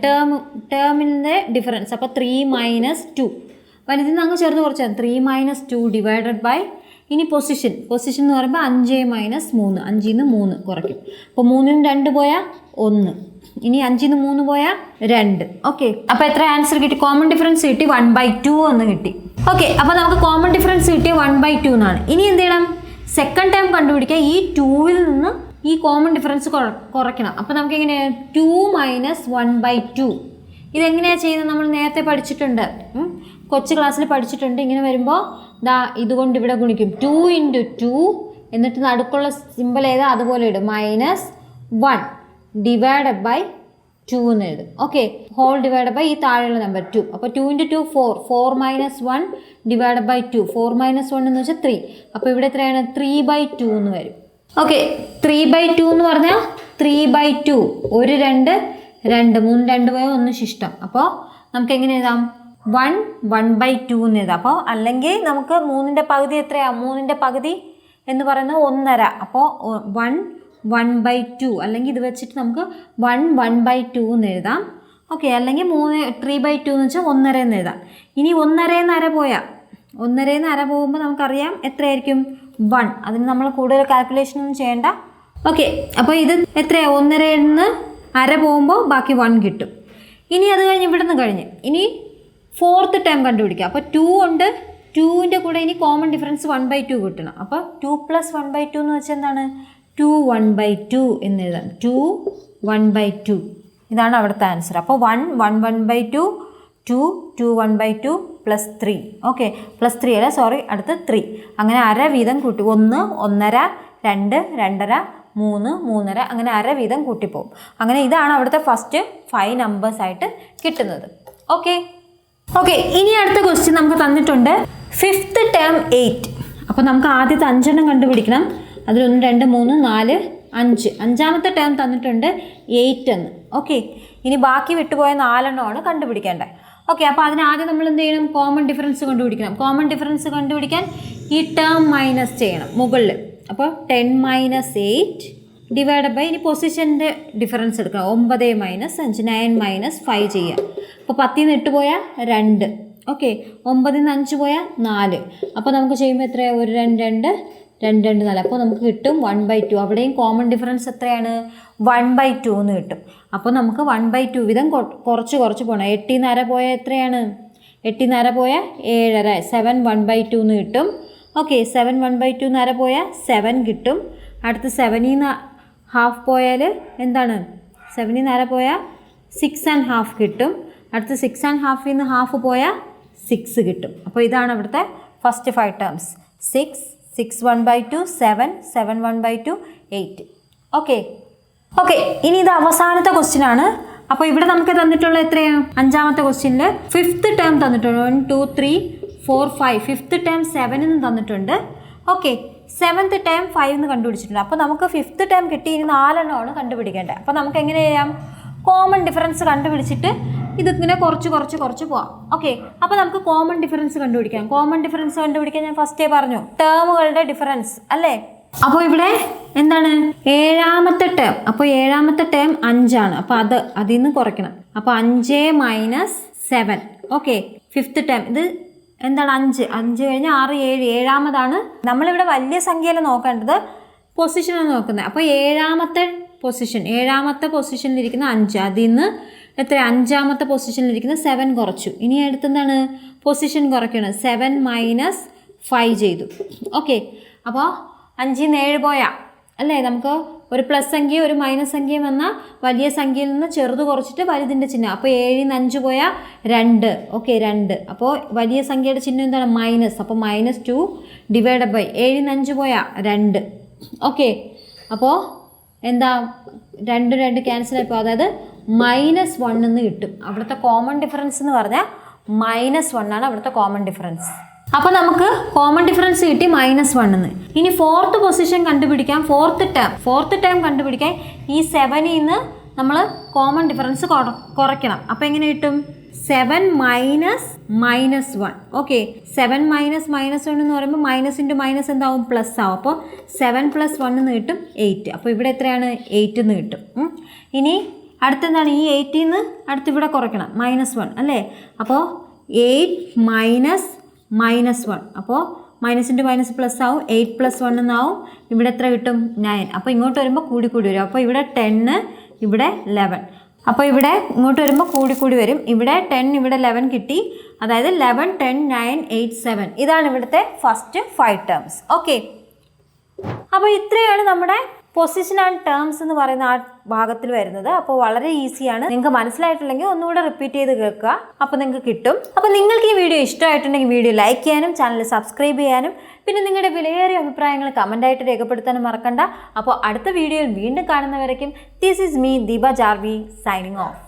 ടേമിൻ്റെ ഡിഫറൻസ്. അപ്പോൾ 3 - 2 വലുതിൽ നിന്ന് അങ്ങ് ചേർന്ന് കുറച്ചാൽ 3 - 2 ഡിവൈഡഡ് ബൈ, ഇനി പൊസിഷൻ എന്ന് പറയുമ്പോൾ 5 - 3, 5 നിന്ന് 3 കുറയ്ക്കും. അപ്പോൾ 3 നിന്ന് 2 പോയാൽ 1, ഇനി 5 നിന്ന് 3 പോയാൽ 2. ഓക്കെ, അപ്പോൾ എത്ര ആൻസർ കിട്ടി? കോമൺ ഡിഫറൻസ് കിട്ടി 1/2 എന്ന് കിട്ടി. ഓക്കെ, അപ്പോൾ നമുക്ക് കോമൺ ഡിഫറൻസ് കിട്ടിയ 1/2 എന്നാണ്. ഇനി എന്ത് ചെയ്യണം? സെക്കൻഡ് ടൈം കണ്ടുപിടിക്കുക. ഈ 2-ൽ നിന്ന് ഈ കോമൺ ഡിഫറൻസ് കുറയ്ക്കണം. അപ്പോൾ നമുക്ക് എങ്ങനെയാണ്? 2 - 1/2. ഇതെങ്ങനെയാണ് ചെയ്യുന്നത്? നമ്മൾ നേരത്തെ പഠിച്ചിട്ടുണ്ട്, കൊച്ചു ക്ലാസ്സിൽ പഠിച്ചിട്ടുണ്ട്. ഇങ്ങനെ വരുമ്പോൾ ദാ ഇതുകൊണ്ട് ഇവിടെ ഗുണിക്കും. 2 × 2, എന്നിട്ട് നടുക്കുള്ള സിമ്പിൾ ഏതാ അതുപോലെ ഇടും. -1 ഡിവൈഡഡ് ബൈ 2 എന്ന് എഴുതും. ഓക്കെ, ഹോൾ ഡിവൈഡ് ബൈ ഈ താഴെയുള്ള നമ്പർ 2. അപ്പോൾ 2 × 2 4, 4 - 1 ഡിവൈഡ് ബൈ 2. 4 - 1 എന്ന് വെച്ചാൽ 3. അപ്പോൾ ഇവിടെ എത്രയാണ്? 3/2 എന്ന് വരും. ഓക്കെ, 3/2 എന്ന് പറഞ്ഞാൽ 3/2, 1 2 2, 3 2 പോയാൽ 1 ശിഷ്ടം. അപ്പോൾ നമുക്ക് എങ്ങനെ എഴുതാം? 1/2 എന്ന് എഴുതാം. അപ്പോൾ അല്ലെങ്കിൽ നമുക്ക് 3ൻ്റെ പകുതി എത്രയാണ്? 3ൻ്റെ പകുതി എന്ന് പറയുന്നത് 1.5. അപ്പോൾ 1/2, അല്ലെങ്കിൽ ഇത് വെച്ചിട്ട് നമുക്ക് 1/2 എന്ന് എഴുതാം. ഓക്കെ, അല്ലെങ്കിൽ 3/2 എന്ന് വെച്ചാൽ 1.5 എന്ന് എഴുതാം. ഇനി 1.5 പോയാൽ 1.5 പോകുമ്പോൾ നമുക്കറിയാം എത്രയായിരിക്കും? 1. അതിന് നമ്മൾ കൂടുതൽ കാൽക്കുലേഷൻ ഒന്നും ചെയ്യേണ്ട. ഓക്കെ, അപ്പോൾ ഇത് എത്രയാണ്? 1.5 പോകുമ്പോൾ ബാക്കി 1 കിട്ടും. ഇനി അത് കഴിഞ്ഞ് ഇവിടെ നിന്ന് കഴിഞ്ഞ് ഇനി ഫോർത്ത് ടേം കണ്ടുപിടിക്കുക. അപ്പോൾ 2 ഉണ്ട്, 2ൻ്റെ കൂടെ ഇനി കോമൺ ഡിഫറൻസ് 1/2 കിട്ടണം. അപ്പോൾ 2 + 1/2 എന്ന് വെച്ചാൽ എന്താണ്? 2 1/2 എന്ന് എഴുതാം. 2 1/2 ഇതാണ് അവിടുത്തെ ആൻസർ. അപ്പോൾ 1 1/2, 2 2 1/2 +3. ഓക്കെ, +3 അല്ല, സോറി, അടുത്ത് 3. അങ്ങനെ അര വീതം കൂട്ടി 1 1.5 2 2.5 3 3.5 അങ്ങനെ അര വീതം കൂട്ടിപ്പോവും. അങ്ങനെ ഇതാണ് അവിടുത്തെ ഫസ്റ്റ് 5 നമ്പേഴ്സ് ആയിട്ട് കിട്ടുന്നത്. ഓക്കെ, ഇനി അടുത്ത ക്വസ്റ്റ്യൻ നമുക്ക് തന്നിട്ടുണ്ട്. Fifth term 8. അപ്പോൾ നമുക്ക് ആദ്യത്തെ 5 എണ്ണം കണ്ടുപിടിക്കണം. അതിൽ 1 2 3 4 5. അഞ്ചാമത്തെ ടേം തന്നിട്ടുണ്ട് 8 എന്ന്. ഓക്കെ, ഇനി ബാക്കി വിട്ടുപോയ 4 എണ്ണമാണ് കണ്ടുപിടിക്കേണ്ടത്. ഓക്കെ, അപ്പോൾ അതിനാദ്യം നമ്മൾ എന്ത് ചെയ്യണം? കോമൺ ഡിഫറൻസ് കണ്ടുപിടിക്കണം. കോമൺ ഡിഫറൻസ് കണ്ടുപിടിക്കാൻ ഈ ടേം മൈനസ് ചെയ്യണം മുകളിൽ. അപ്പോൾ 10 - 8 ഡിവൈഡ് ബൈ, ഇനി പൊസിഷൻ്റെ ഡിഫറൻസ് എടുക്കണം. 9 - 5 9 - 5 ചെയ്യാം. അപ്പോൾ 10 നിന്ന് 8 പോയാൽ 2. ഓക്കെ, 9 നിന്ന് 5 പോയാൽ 4. അപ്പോൾ നമുക്ക് ചെയ്യുമ്പോൾ എത്രയാണ്? 1 2 2 2 2 4. അപ്പോൾ നമുക്ക് കിട്ടും 1/2. അവിടെയും കോമൺ ഡിഫറൻസ് എത്രയാണ്? 1/2 എന്ന് കിട്ടും. അപ്പോൾ നമുക്ക് 1/2 വീതം കുറച്ച് പോകണം. 8 നിന്ന് അര പോയാൽ എത്രയാണ്? 8 നിന്ന് അര പോയാൽ 7.5. 7 1/2 എന്ന് കിട്ടും. ഓക്കെ, 7 1/2 എന്ന് അര പോയാൽ 7 കിട്ടും. അടുത്ത് 7 നിന്ന് ഹാഫ് പോയാൽ എന്താണ്? 7 നിന്ന് അര പോയാൽ 6.5 കിട്ടും. അടുത്ത് 6.5 നിന്ന് ഹാഫ് പോയാൽ 6 കിട്ടും. അപ്പോൾ ഇതാണ് അവിടുത്തെ ഫസ്റ്റ് 5 ടേംസ്. 6 6 1/2 7 7 1/2 8. ഓക്കെ, ഇനി ഇത് അവസാനത്തെ ക്വസ്റ്റ്യൻ ആണ്. അപ്പോൾ ഇവിടെ നമുക്ക് തന്നിട്ടുള്ള എത്രയാണ്? അഞ്ചാമത്തെ ക്വസ്റ്റ്യനിൽ ഫിഫ്ത്ത് ടേം തന്നിട്ടുണ്ട്. 1 2 3 4 5. ഫിഫ്ത്ത് ടേം 7 എന്ന് തന്നിട്ടുണ്ട്. ഓക്കെ, സെവൻത്ത് ടേം 5 എന്ന് കണ്ടുപിടിച്ചിട്ടുണ്ട്. അപ്പോൾ നമുക്ക് ഫിഫ്ത്ത് ടേം കിട്ടി. ഇനി 4 എണ്ണമാണ് കണ്ടുപിടിക്കേണ്ടത്. അപ്പോൾ നമുക്ക് എങ്ങനെ ചെയ്യാം? കോമൺ ഡിഫറൻസ് കണ്ടുപിടിച്ചിട്ട് ഇതിങ്ങനെ കുറച്ച് പോവാം. ഓക്കെ, അപ്പോൾ നമുക്ക് കോമൺ ഡിഫറൻസ് കണ്ടുപിടിക്കാം. കോമൺ ഡിഫറൻസ് കണ്ടുപിടിക്കാൻ ഞാൻ ഫസ്റ്റേ പറഞ്ഞു, ടേമുകളുടെ ഡിഫറൻസ് അല്ലേ. അപ്പോൾ ഇവിടെ എന്താണ്? 7ാമത്തെ ടേം. അപ്പോൾ 7ാമത്തെ ടേം 5 ആണ്. അപ്പോൾ അതിൽ നിന്ന് കുറയ്ക്കണം. അപ്പോൾ 5 - 7. ഓക്കെ, ഫിഫ്ത്ത് ടേം ഇത് എന്താണ്? 5 കഴിഞ്ഞ് 6 7. 7ാമതാണ്. നമ്മളിവിടെ വലിയ സംഖ്യയിൽ നോക്കേണ്ടത് പൊസിഷനാണ് നോക്കുന്നത്. അപ്പോൾ 7ാമത്തെ പൊസിഷനിലിരിക്കുന്ന 5, അതിൽ നിന്ന് എത്ര? 5ാമത്തെ പൊസിഷനിലിരിക്കുന്ന 7 കുറച്ചു. ഇനി അടുത്തെന്താണ്? പൊസിഷൻ കുറയ്ക്കണം. 7 - 5 ചെയ്തു. ഓക്കെ, അപ്പോൾ 5 നിന്ന് 7 പോയാൽ അല്ലേ, നമുക്ക് ഒരു പ്ലസ് സംഖ്യ ഒരു മൈനസ് സംഖ്യ വന്നാൽ വലിയ സംഖ്യയിൽ നിന്ന് ചെറുത് കുറച്ചിട്ട് വലുതിൻ്റെ ചിഹ്നം. അപ്പോൾ 7 നിന്ന് 5 പോയാൽ 2. ഓക്കെ, 2. അപ്പോൾ വലിയ സംഖ്യയുടെ ചിഹ്നം എന്താണ്? മൈനസ്. അപ്പോൾ -2 ഡിവൈഡ് ബൈ 7 നിന്ന് 5 പോയാൽ 2. ഓക്കെ, അപ്പോൾ എന്താ? 2 2 ക്യാൻസൽ ആയിപ്പോൾ, അതായത് -1 എന്ന് കിട്ടും. അവിടുത്തെ കോമൺ ഡിഫറൻസ് എന്ന് പറഞ്ഞാൽ -1 ആണ് അവിടുത്തെ കോമൺ ഡിഫറൻസ്. അപ്പോൾ നമുക്ക് കോമൺ ഡിഫറൻസ് കിട്ടി -1 എന്ന്. ഇനി ഫോർത്ത് പൊസിഷൻ കണ്ടുപിടിക്കാൻ, ഫോർത്ത് ടേം കണ്ടുപിടിക്കാൻ ഈ 7ൽ നിന്ന് നമ്മൾ കോമൺ ഡിഫറൻസ് കുറയ്ക്കണം. അപ്പോൾ എങ്ങനെ കിട്ടും? 7 - -1. ഓക്കെ, 7 - -1 എന്ന് പറയുമ്പോൾ മൈനസ് ഇൻറ്റു മൈനസ് എന്താവും? പ്ലസ് ആവും. അപ്പോൾ 7 + 1 എന്ന് കിട്ടും 8. അപ്പോൾ ഇവിടെ എത്രയാണ്? 8 എന്ന് കിട്ടും. ഇനി അടുത്തെന്താണ്? ഈ 8ൽ നിന്ന് അടുത്ത് ഇവിടെ കുറയ്ക്കണം, -1 അല്ലേ? അപ്പോൾ 8 - -1. അപ്പോൾ മൈനസ് ഇൻറ്റു മൈനസ് പ്ലസ് ആവും, 8 + 1 എന്നാവും. ഇവിടെ എത്ര കിട്ടും? 9. അപ്പോൾ ഇങ്ങോട്ട് വരുമ്പോൾ കൂടി വരും. അപ്പോൾ ഇവിടെ 10, ഇവിടെ 11. അപ്പോൾ ഇവിടെ ഇങ്ങോട്ട് വരുമ്പോൾ കൂടി വരും. ഇവിടെ 10, ഇവിടെ 11 കിട്ടി. അതായത് 11, 10, 9, 8, 7. ഇതാണ് ഇവിടുത്തെ ഫസ്റ്റ് 5 ടേംസ്. ഓക്കെ, അപ്പോൾ ഇത്രയാണ് നമ്മുടെ പൊസിഷൻ ആൻഡ് ടേംസ് എന്ന് പറയുന്ന ആ ഭാഗത്തിൽ വരുന്നത്. അപ്പോൾ വളരെ ഈസിയാണ്. നിങ്ങൾക്ക് മനസ്സിലായിട്ടില്ലെങ്കിൽ ഒന്നുകൂടെ റിപ്പീറ്റ് ചെയ്ത് കേൾക്കുക, അപ്പോൾ നിങ്ങൾക്ക് കിട്ടും. അപ്പോൾ നിങ്ങൾക്ക് ഈ വീഡിയോ ഇഷ്ടമായിട്ടുണ്ടെങ്കിൽ വീഡിയോ ലൈക്ക് ചെയ്യാനും ചാനൽ സബ്സ്ക്രൈബ് ചെയ്യാനും പിന്നെ നിങ്ങളുടെ വിലയേറിയ അഭിപ്രായങ്ങൾ കമൻ്റായിട്ട് രേഖപ്പെടുത്താനും മറക്കണ്ട. അപ്പോൾ അടുത്ത വീഡിയോയിൽ വീണ്ടും കാണുന്നവരേക്കും this is me Deepa Jarvi signing of.